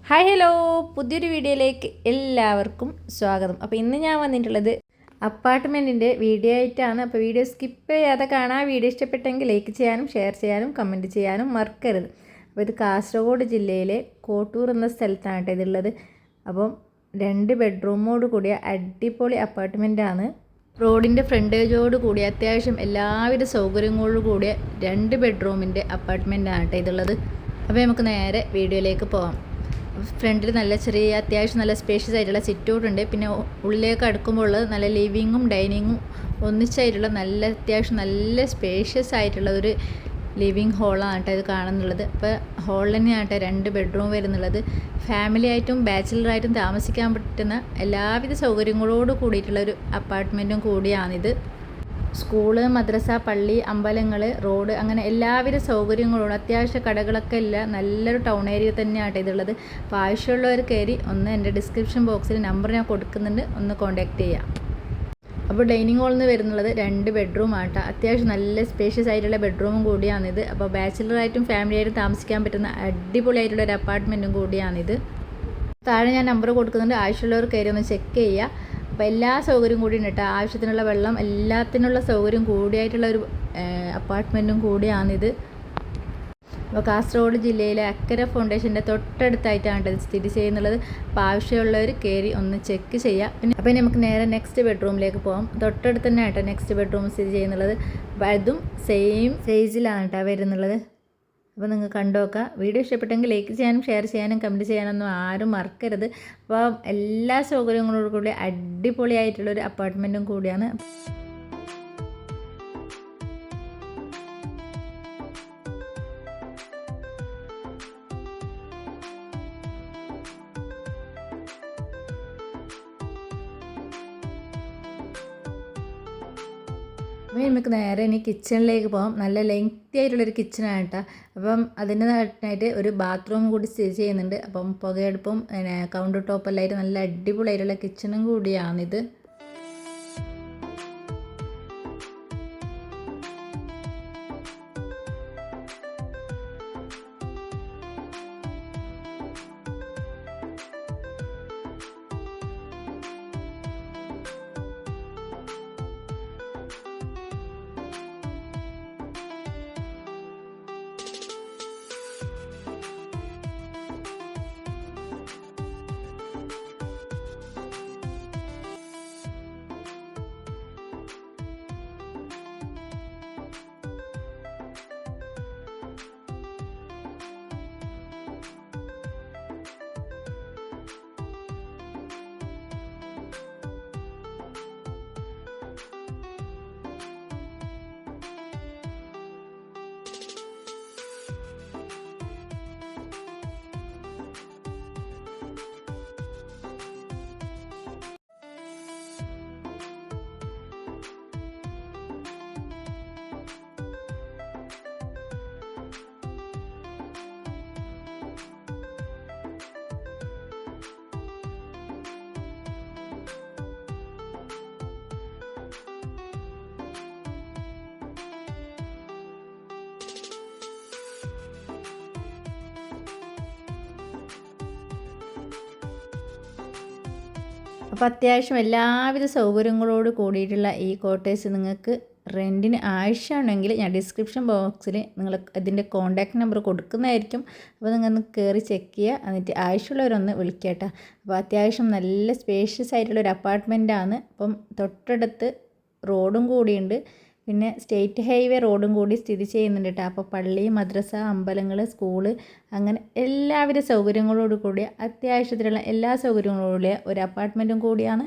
Hi hello, പുതിയൊരു വീഡിയോയിലേക്ക് എല്ലാവർക്കും സ്വാഗതം. അപ്പോൾ ഇന്ന് ഞാൻ വന്നിട്ടുള്ളത് അപ്പാർട്ട്മെൻറ്റിൻ്റെ വീഡിയോ ആയിട്ടാണ്. അപ്പോൾ വീഡിയോ സ്കിപ്പ് ചെയ്യാതെ കാണാം. വീഡിയോ ഇഷ്ടപ്പെട്ടെങ്കിൽ ലൈക്ക് ചെയ്യാനും ഷെയർ ചെയ്യാനും കമൻറ്റ് ചെയ്യാനും മറക്കരുത്. അപ്പോൾ ഇത് കാസർഗോഡ് ജില്ലയിലെ കോട്ടൂർ എന്ന സ്ഥലത്താണ് കേട്ടോ ഇതുള്ളത്. അപ്പം 2 ബെഡ്റൂമോട് കൂടിയ അടിപൊളി അപ്പാർട്ട്മെൻറ്റാണ്. റോഡിൻ്റെ ഫ്രണ്ടേജോട് കൂടി അത്യാവശ്യം എല്ലാവിധ സൗകര്യങ്ങളോട് കൂടിയ 2 ബെഡ്റൂമിൻ്റെ അപ്പാർട്ട്മെൻറ്റാണ് കേട്ടോ ഇതുള്ളത്. അപ്പോൾ നമുക്ക് നേരെ വീഡിയോയിലേക്ക് പോകാം. ഫ്രണ്ടിൽ നല്ല ചെറിയ അത്യാവശ്യം നല്ല സ്പേഷ്യസ് ആയിട്ടുള്ള സിറ്റ് ഔട്ട് ഉണ്ട്. പിന്നെ ഉള്ളിലേക്ക് അടുക്കുമ്പോൾ ഉള്ളത് നല്ല ലിവിങ്ങും ഡൈനിങ്ങും ഒന്നിച്ചായിട്ടുള്ള അത്യാവശ്യം നല്ല സ്പേഷ്യസ് ആയിട്ടുള്ള ഒരു ലിവിങ് ഹോളാണ് കേട്ടോ ഇത് കാണുന്നുള്ളത്. അപ്പോൾ ഹോളിൽ തന്നെയാണ് കേട്ടോ 2 ബെഡ്റൂം വരുന്നുള്ളത്. ഫാമിലി ആയിട്ടും ബാച്ചിലറായിട്ടും താമസിക്കാൻ പറ്റുന്ന എല്ലാവിധ സൗകര്യങ്ങളോട് കൂടിയിട്ടുള്ള ഒരു അപ്പാർട്ട്മെൻറ്റും കൂടിയാണിത്. സ്കൂള്, മദ്രസ, പള്ളി, അമ്പലങ്ങൾ, റോഡ് അങ്ങനെ എല്ലാവിധ സൗകര്യങ്ങളോടും അത്യാവശ്യ കടകളൊക്കെ ഇല്ല നല്ലൊരു ടൗൺ ഏരിയ തന്നെയാണ് ഇതുള്ളത്. അപ്പോൾ ആവശ്യമുള്ളവർ കയറി ഒന്ന് എൻ്റെ ഡിസ്ക്രിപ്ഷൻ ബോക്സിൽ നമ്പർ ഞാൻ കൊടുക്കുന്നുണ്ട്, ഒന്ന് കോൺടാക്റ്റ് ചെയ്യാം. അപ്പോൾ ഡൈനിങ് ഹാളിൽ നിന്ന് വരുന്നുള്ളത് 2 ബെഡ്റൂം ആട്ടോ. അത്യാവശ്യം നല്ല സ്പേഷ്യസ് ആയിട്ടുള്ള ബെഡ്റൂമും കൂടിയാണിത്. അപ്പോൾ ബാച്ചിലറായിട്ടും ഫാമിലിയായിട്ടും താമസിക്കാൻ പറ്റുന്ന അടിപൊളിയായിട്ടുള്ള ഒരു അപ്പാർട്ട്മെൻറ്റും കൂടിയാണിത്. താഴെ ഞാൻ നമ്പർ കൊടുക്കുന്നുണ്ട്, ആവശ്യമുള്ളവർ കയറി ഒന്ന് ചെക്ക് ചെയ്യുക. അപ്പോൾ എല്ലാ സൗകര്യം കൂടി ഉണ്ട് കേട്ടോ. ആവശ്യത്തിനുള്ള വെള്ളം എല്ലാത്തിനുള്ള സൗകര്യം കൂടിയായിട്ടുള്ള ഒരു അപ്പാർട്ട്മെൻറ്റും കൂടിയാണിത്. അപ്പോൾ കാസർഗോഡ് ജില്ലയിലെ അക്കര ഫൗണ്ടേഷൻ്റെ തൊട്ടടുത്തായിട്ടാണ് ഇത് സ്ഥിതി ചെയ്യുന്നുള്ളത്. അപ്പോൾ ആവശ്യമുള്ളവർ കയറി ഒന്ന് ചെക്ക് ചെയ്യുക. അപ്പോൾ നമുക്ക് നേരെ നെക്സ്റ്റ് ബെഡ്റൂമിലേക്ക് പോകാം. തൊട്ടടുത്ത് തന്നെ ആട്ടോ നെക്സ്റ്റ് ബെഡ്റൂം സ്ഥിതി ചെയ്യുന്നുള്ളത്. അപ്പോൾ അതും സെയിം സൈസിലാണ് കേട്ടോ വരുന്നുള്ളത്. അപ്പോൾ നിങ്ങൾ കണ്ടു നോക്കുക. വീഡിയോ ഇഷ്ടപ്പെട്ടെങ്കിൽ ലൈക്ക് ചെയ്യാനും ഷെയർ ചെയ്യാനും കമൻറ്റ് ചെയ്യാനൊന്നും ആരും മറക്കരുത്. അപ്പോൾ എല്ലാ സൗകര്യങ്ങളോടും കൂടി അടിപൊളിയായിട്ടുള്ളൊരു അപ്പാർട്ട്മെൻറ്റും കൂടിയാണ്. അപ്പോൾ നമുക്ക് നേരെ ഇനി കിച്ചണിലേക്ക് പോകാം. നല്ല ലെങ്തി ആയിട്ടുള്ളൊരു കിച്ചണാണ് കേട്ടോ. അപ്പം അതിനായിട്ട് ഒരു ബാത്റൂം കൂടി സ്ഥിതി ചെയ്യുന്നുണ്ട്. അപ്പം പുകയടുപ്പും കൗണ്ടർ ടോപ്പെല്ലായിട്ട് നല്ല അടിപൊളിയായിട്ടുള്ള കിച്ചണും കൂടിയാണിത്. അപ്പോൾ അത്യാവശ്യം എല്ലാവിധ സൗകര്യങ്ങളോട് കൂടിയിട്ടുള്ള ഈ കോട്ടേഴ്സ് നിങ്ങൾക്ക് റെൻറ്റിന് ആവശ്യമാണെങ്കിൽ ഞാൻ ഡിസ്ക്രിപ്ഷൻ ബോക്സിൽ നിങ്ങൾ ഇതിൻ്റെ കോൺടാക്റ്റ് നമ്പർ കൊടുക്കുന്നതായിരിക്കും. അപ്പോൾ നിങ്ങൾ കയറി ചെക്ക് ചെയ്യുക, എന്നിട്ട് ആവശ്യമുള്ളവരൊന്ന് വിളിക്കട്ടോ. അപ്പോൾ അത്യാവശ്യം നല്ല സ്പേഷ്യസ് ആയിട്ടുള്ളൊരു അപ്പാർട്ട്മെൻറ്റാണ്. അപ്പം തൊട്ടടുത്ത് റോഡും കൂടിയുണ്ട്. പിന്നെ സ്റ്റേറ്റ് ഹൈവേ റോഡും കൂടി സ്ഥിതി ചെയ്യുന്നുണ്ട് കേട്ടോ. അപ്പോൾ പള്ളി, മദ്രസ, അമ്പലങ്ങൾ, സ്കൂള് അങ്ങനെ എല്ലാവിധ സൗകര്യങ്ങളോട് കൂടിയ അത്യാവശ്യത്തിലുള്ള എല്ലാ സൗകര്യങ്ങളോടുകൂടിയ ഒരു അപ്പാർട്ട്മെൻറ്റും കൂടിയാണ്